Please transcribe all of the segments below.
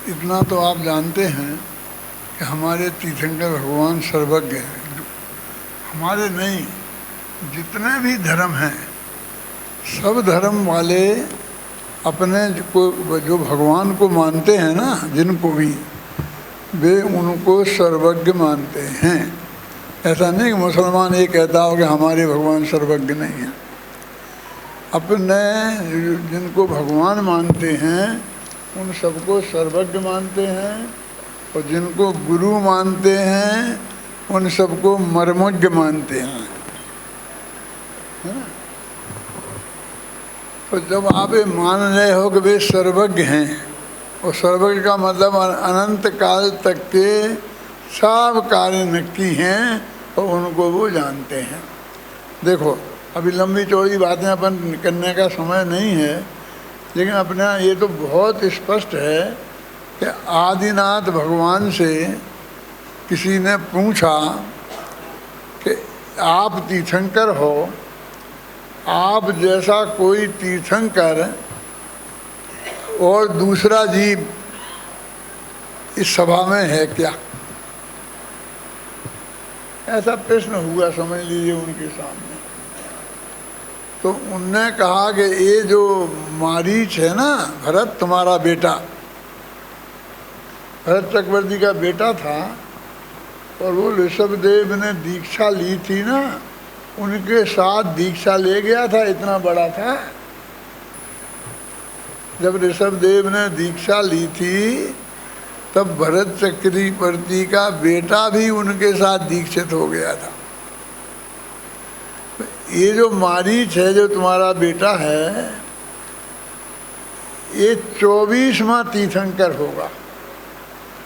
इतना तो आप जानते हैं कि हमारे तीर्थंकर भगवान सर्वज्ञ हैं। हमारे नहीं, जितने भी धर्म हैं, सब धर्म वाले अपने को जो भगवान को मानते हैं ना, जिनको भी, वे उनको सर्वज्ञ मानते हैं। ऐसा नहीं कि मुसलमान ये कहता हो कि हमारे भगवान सर्वज्ञ नहीं हैं। अपने जिनको भगवान मानते हैं उन सबको सर्वज्ञ मानते हैं, और जिनको गुरु मानते हैं उन सबको मर्मज्ञ मानते हैं, है ना। तो जब आप ये मान रहे हो कि वे सर्वज्ञ हैं, और सर्वज्ञ का मतलब अनंत काल तक के सब कार्य नक्की हैं और उनको वो जानते हैं। देखो, अभी लंबी चौड़ी बातें अपन करने का समय नहीं है, लेकिन अपने ये तो बहुत स्पष्ट है कि आदिनाथ भगवान से किसी ने पूछा कि आप तीर्थंकर हो, आप जैसा कोई तीर्थंकर और दूसरा जीव इस सभा में है क्या? ऐसा प्रश्न हुआ, समझ लीजिए, उनके सामने। तो उनने कहा कि ये जो मारीच है ना, भरत तुम्हारा बेटा, भरत चक्रवर्ती का बेटा था, और वो ऋषभदेव ने दीक्षा ली थी ना, उनके साथ दीक्षा ले गया था, इतना बड़ा था। जब ऋषभदेव ने दीक्षा ली थी तब भरत चक्रवर्ती का बेटा भी उनके साथ दीक्षित हो गया था। ये जो मारीच है, जो तुम्हारा बेटा है, ये 24वां तीर्थंकर होगा,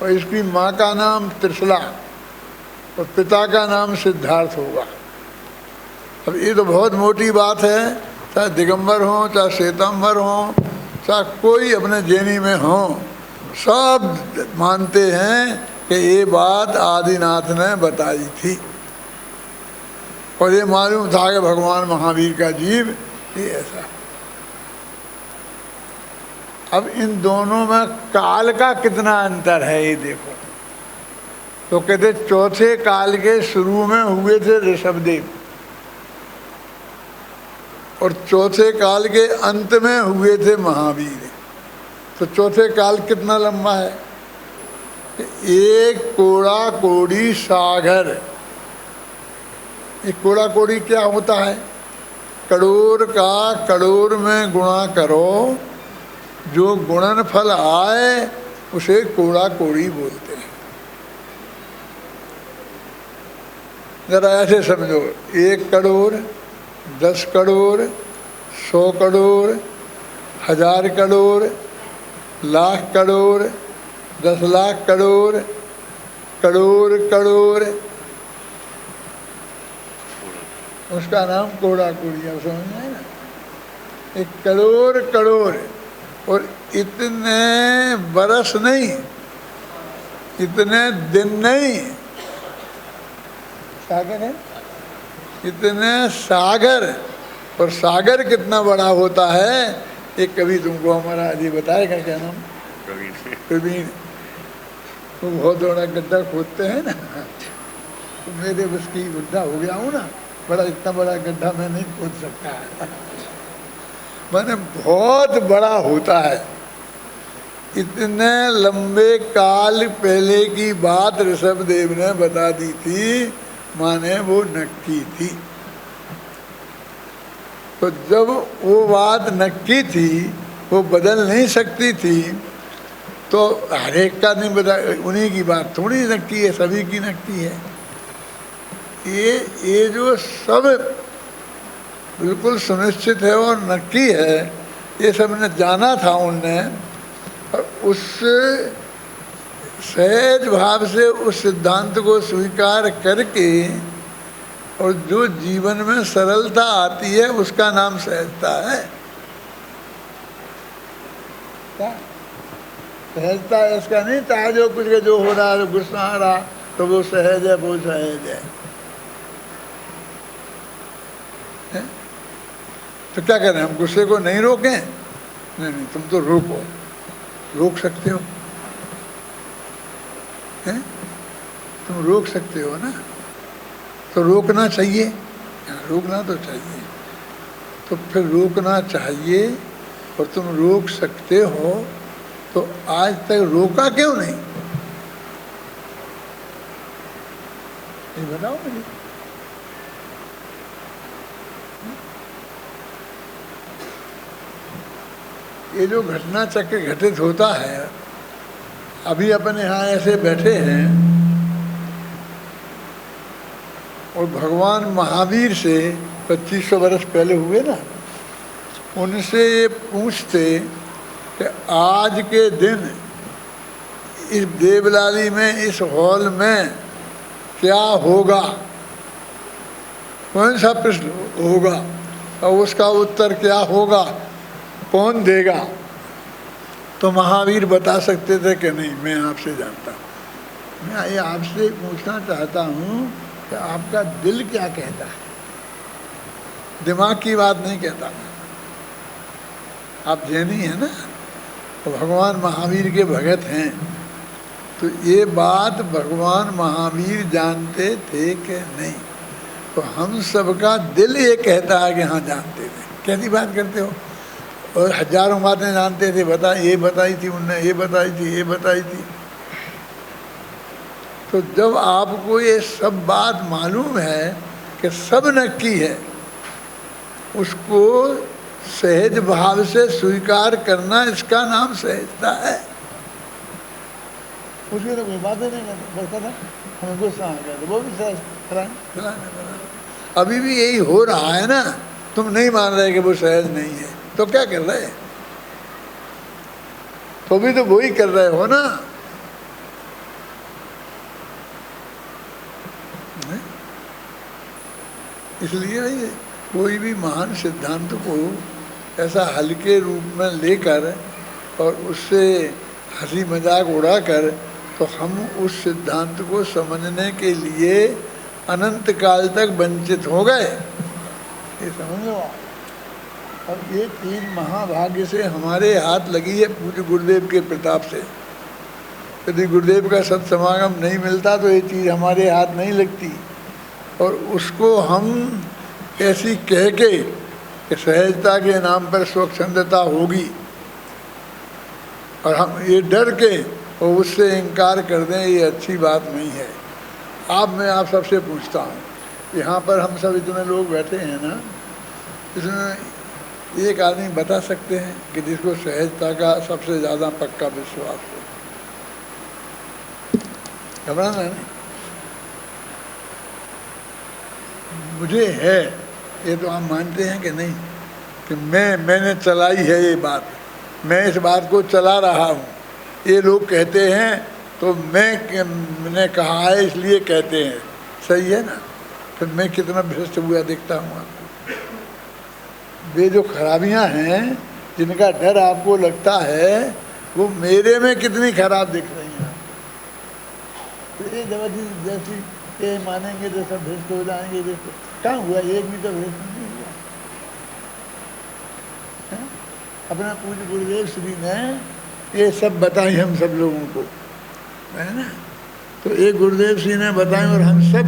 और इसकी माँ का नाम त्रिशला और पिता का नाम सिद्धार्थ होगा। अब ये तो बहुत मोटी बात है, चाहे दिगंबर हो, चाहे श्वेतांबर हो, चाहे कोई अपने जैनी में हो, सब मानते हैं कि ये बात आदिनाथ ने बताई थी, और ये मालूम था कि भगवान महावीर का जीव ये ऐसा। अब इन दोनों में काल का कितना अंतर है ये देखो। तो कहते चौथे काल के शुरू में हुए थे ऋषभदेव, और चौथे काल के अंत में हुए थे महावीर। तो चौथे काल कितना लंबा है? एक कोड़ा कोड़ी सागर। एक कोड़ा कोड़ी क्या होता है? करोड़ का करोड़ में गुणा करो, जो गुणन फल आए उसे कोड़ा कोड़ी बोलते हैं। जरा ऐसे समझो, 1 करोड़, 10 करोड़, 100 करोड़, 1000 करोड़, लाख करोड़, 10 लाख करोड़, करोड़ करोड़, उसका नाम कोड़ा कोड़ी। अब समझ में आए ना? 1 करोड़ करोड़, और इतने बरस नहीं, इतने दिन नहीं, सागर है, इतने सागर। और सागर कितना बड़ा होता है, एक कवि तुमको हमारा आदि बताएगा, क्या नाम? प्रवीण। वो बहुत बड़ा गड्ढा खोदते हैं ना, तो मेरे बस की बुढ़ा हो गया हूँ ना, बड़ा इतना बड़ा गड्ढा मैं नहीं खोद सकता है, मैंने बहुत बड़ा होता है। इतने लंबे काल पहले की बात ऋषभदेव ने बता दी थी, माने वो नक्की थी। तो जब वो बात नक्की थी, वो बदल नहीं सकती थी, तो हर एक का नहीं बता, उन्हीं की बात थोड़ी नक्की है, सभी की नक्की है। ये जो सब बिल्कुल सुनिश्चित है और नक्की है, ये सब ने जाना था उनने, और उस सहज भाव से उस सिद्धांत को स्वीकार करके, और जो जीवन में सरलता आती है उसका नाम सहजता है। क्या सहजता है? इसका नहीं था जो कुछ के जो हो रहा है, गुस्सा आ रहा तो वो सहज है, वो सहज है। तो क्या करें, हम गुस्से को नहीं रोकें? नहीं, तुम तो रोको, रोक सकते हो, हैं? तुम रोक सकते हो ना, तो रोकना चाहिए, रोकना तो चाहिए। तो फिर रोकना चाहिए और तुम रोक सकते हो, तो आज तक रोका क्यों नहीं? ये बताओ मुझे। ये जो घटना चक्र घटित होता है, अभी अपन यहाँ ऐसे बैठे हैं और भगवान महावीर से 2500 वर्ष पहले हुए ना, उनसे ये पूछते कि आज के दिन इस देवलाली में, इस हॉल में क्या होगा, कौन सा प्रश्न होगा और उसका उत्तर क्या होगा, कौन देगा? तो महावीर बता सकते थे कि नहीं, मैं आपसे जानता हूँ। मैं ये आपसे पूछना चाहता हूँ कि आपका दिल क्या कहता है, दिमाग की बात नहीं कहता। आप जैनी हैं ना, तो भगवान महावीर के भगत हैं, तो ये बात भगवान महावीर जानते थे कि नहीं? तो हम सबका दिल ये कहता है कि हाँ जानते थे। कैसी बात करते हो? और हजारों बातें जानते थे, ये बताई थी उनने, ये बताई थी, ये बताई थी। तो जब आपको ये सब बात मालूम है कि सब नक्की है, उसको सहज भाव से स्वीकार करना, इसका नाम सहजता है। उसकी तो कोई बात ही नहीं करते, बस कहता हमें गुस्सा आ गया, वो भी सहज फलाने। अभी भी यही हो रहा है ना, तुम नहीं मान रहे कि वो सहज नहीं है, तो क्या कर रहे? तो भी तो वही कर रहे हो ना। इसलिए कोई भी महान सिद्धांत को ऐसा हल्के रूप में लेकर और उससे हंसी मजाक उड़ाकर, तो हम उस सिद्धांत को समझने के लिए अनंत काल तक वंचित हो गए, ये समझ लो। और ये 3 महाभाग्य से हमारे हाथ लगी है पूज्य गुरुदेव के प्रताप से। यदि गुरुदेव का सत्समागम नहीं मिलता तो ये चीज़ हमारे हाथ नहीं लगती। और उसको हम ऐसी कह के कि सहजता के नाम पर स्वच्छंदता होगी, और हम ये डर के और उससे इनकार कर दें, ये अच्छी बात नहीं है। मैं आप सबसे पूछता हूँ, यहाँ पर हम सब इतने लोग बैठे हैं ना, इसमें एक आदमी बता सकते हैं कि जिसको सहजता का सबसे ज़्यादा पक्का विश्वास हो? घबराना नहीं, मुझे है, ये तो आप मानते हैं कि नहीं कि मैंने चलाई है ये बात, मैं इस बात को चला रहा हूँ। ये लोग कहते हैं तो मैंने कहा है इसलिए कहते हैं, सही है ना? फिर मैं कितना भ्रष्ट हुआ दिखता हूँ आपको। वे जो खराबियाँ हैं जिनका डर आपको लगता है, वो मेरे में कितनी खराब दिख रही हैं। तो ये जैसी ये मानेंगे तो सब भ्रष्ट हो जाएंगे, देखो कहाँ हुआ, एक भी तो भ्रष्ट नहीं हुआ। अपना पूज्य गुरुदेव श्री ने ये सब बताई हम सब लोगों को, है ना? तो एक गुरुदेव श्री ने बताई और हम सब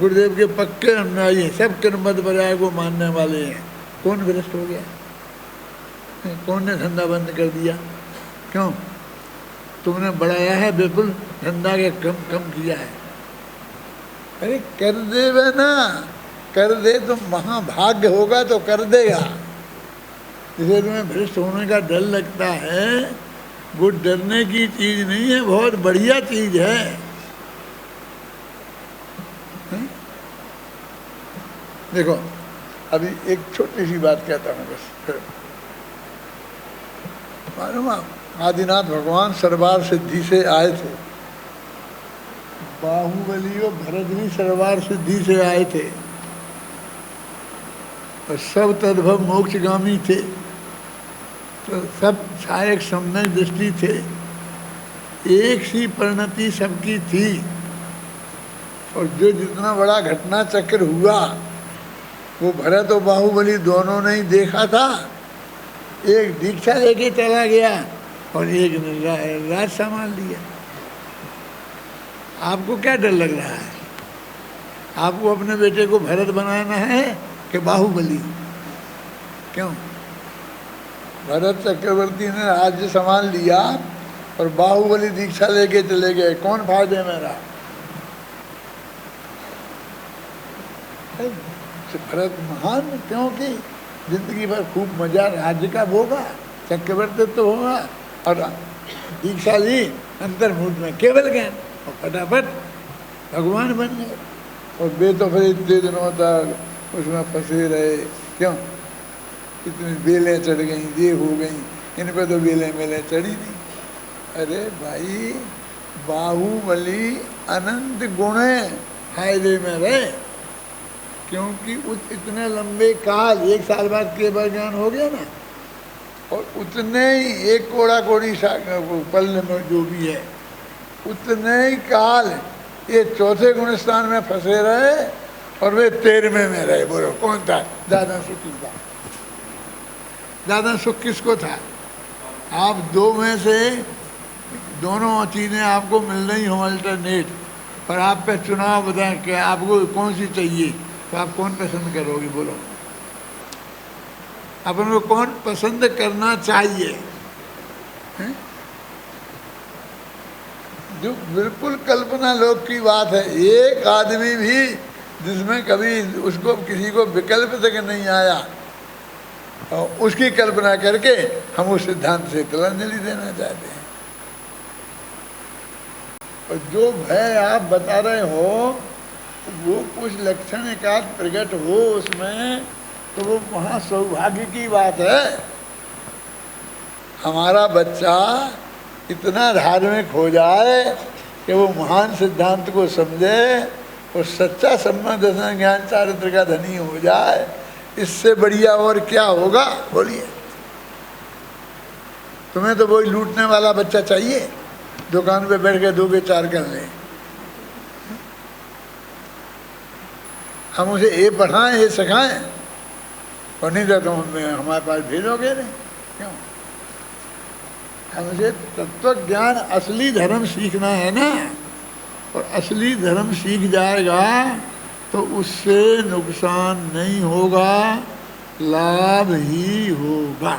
गुरुदेव के पक्के अनुयायी हैं, सब किरमत बजाय को मानने वाले हैं। कौन भ्रष्ट हो गया? कौन ने धंधा बंद कर दिया? क्यों? तुमने बढ़ाया है, बिल्कुल धंधा के कम किया है। अरे कर दे वे ना, कर दे तो महाभाग्य होगा तो कर देगा। इसे तुम्हें भ्रष्ट होने का डर लगता है, वो डरने की चीज़ नहीं है, बहुत बढ़िया चीज़ है। देखो अभी एक छोटी सी बात कहता हूँ बस, फिर मालूम आप, आदिनाथ भगवान सरवार सिद्धि से आए थे, बाहुबली और भरत भी सरवार सिद्धि से आए थे, और सब तद्भव मोक्षगामी थे, तो सब सहायक सम्यक दृष्टि थे, एक सी परिणति सबकी थी। और जो जितना बड़ा घटना चक्र हुआ वो भरत और बाहुबली दोनों ने ही देखा था। एक दीक्षा लेके चला गया और एक ने राज संभाल लिया। आपको क्या डर लग रहा है? आपको अपने बेटे को भरत बनाना है कि बाहुबली? क्यों? भरत चक्रवर्ती ने राज्य संभाल लिया और बाहुबली दीक्षा लेके चले गए, कौन फायदे में रहा? भरत महान क्योंकि जिंदगी भर खूब मजा राज्य का भोगा, चक्रवर्ती तो होगा, और दीक्षा ली अंतर्मुख में केवल ज्ञान, और फटाफट भगवान बन गए। और वे तो फिर इतने दिनों तक उसमें फंसे रहे। क्यों? इतनी बेलें चढ़ गई, ये हो गई, इन पर तो बेलें मेलें चढ़ी नहीं। अरे भाई, बाहुबली अनंत गुण फायदे में रहे, क्योंकि इतने लंबे काल, 1 साल बाद केवल ज्ञान हो गया ना, और उतने ही एक कोड़ा कोड़ी पल में जो भी है, उतने ही काल ये चौथे गुण स्थान में फंसे रहे और वे 13वें में रहे। बोलो कौन था ज्यादा सुखी था? ज्यादा सुख किसको था? आप दो में से दोनों चीजें आपको मिल रही हो अल्टरनेट, और आप पे चुनाव बताएं कि आपको कौन सी चाहिए, तो आप कौन पसंद करोगे? बोलो, अपन को कौन पसंद करना चाहिए? है? जो बिल्कुल कल्पना लोक की बात है, एक आदमी भी जिसमें कभी उसको किसी को विकल्प तक नहीं आया, और उसकी कल्पना करके हम उस सिद्धांत से तिलांजलि देना चाहते हैं। और जो भय आप बता रहे हो, वो कुछ लक्षण एकाध प्रकट हो उसमें, तो वो वहाँ सौभाग्य की बात है। हमारा बच्चा इतना धार्मिक हो जाए कि वो महान सिद्धांत को समझे और सच्चा सम्मान दर्शन ज्ञान चारित्र का धनी हो जाए, इससे बढ़िया और क्या होगा? बोलिए। तुम्हें तो वही लूटने वाला बच्चा चाहिए, दुकान पे बैठ के 2 के 4 कर ले। हम उसे ये पढ़ाएं, ये सिखाएं, और नहीं तो हमारे पास भेजोगे नहीं। क्यों? हमसे तत्व ज्ञान, असली धर्म सीखना है ना, और असली धर्म सीख जाएगा तो उससे नुकसान नहीं होगा, लाभ ही होगा।